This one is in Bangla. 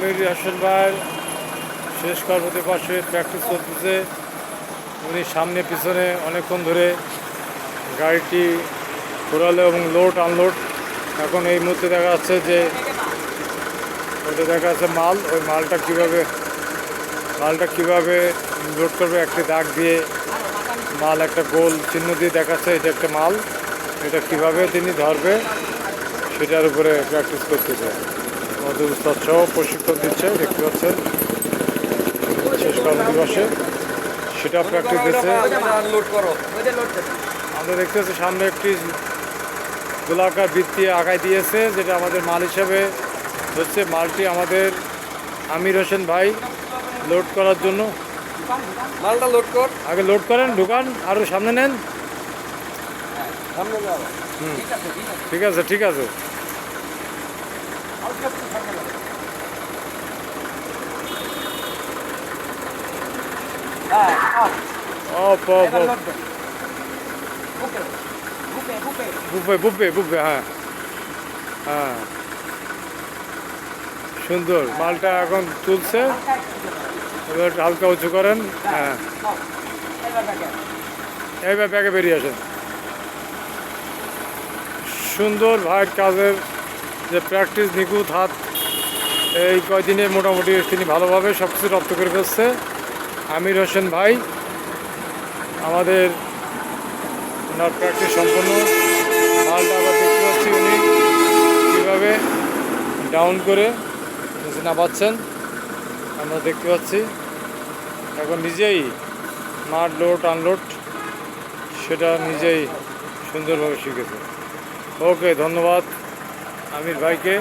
আমির হাসান ভাই শেষ কর্মতে পাশে প্র্যাকটিস করতেছে। উনি সামনে পিছনে অনেকক্ষণ ধরে গাড়িটি ঘোরালো এবং লোড আনলোড। এখন এই মুহূর্তে দেখা যাচ্ছে যে ওটা দেখা যাচ্ছে মাল, ওই মালটা কীভাবে লোড করবে একটি দাগ দিয়ে মাল একটা গোল চিহ্ন দিয়ে দেখাচ্ছে এটা একটা মাল, এটা কিভাবে তিনি ধরবে সেটার উপরে প্র্যাকটিস করতেছে। আমাদের উস্তাদ সহ প্রশিক্ষণ দিচ্ছে, দেখতে পাচ্ছেন শেষ কর্মদিবসে সেটা প্র্যাকটিস দিচ্ছে। আমরা দেখতে পাচ্ছি সামনে একটি গোলাকার বৃত্তি আগায় দিয়েছে, যেটা আমাদের মাল হিসাবে হচ্ছে। মালটি আমাদের আমির হোসেন ভাই লোড করার জন্য মালটা লোড কর, আগে লোড করেন, ঢুকান, আরও সামনে নেন। ঠিক আছে ঠিক আছে। অফ অফ অফ বুফে হ্যাঁ হ্যাঁ, সুন্দর। মালটা এখন তুলছে, এবার হালকা উঁচু করেন। হ্যাঁ, এইবার ব্যাগে বেরিয়ে আসেন। সুন্দর ভাইয়ের কাজের যে প্র্যাকটিস, নিখুঁত হাত, এই কয়দিনে মোটামুটি তিনি ভালোভাবে সব কিছু রপ্ত করে ফেলছে। আমির হোসেন ভাই আমাদের ওনার প্র্যাকটিস সম্পন্ন। মালটা আবার দেখতে পাচ্ছি উনি কীভাবে ডাউন করে নিচে নামাচ্ছেন, আমরা দেখতে পাচ্ছি। এখন নিজেই মাল লোড আনলোড সেটা নিজেই সুন্দরভাবে শিখেছে। ওকে, ধন্যবাদ আমির ভাইকে।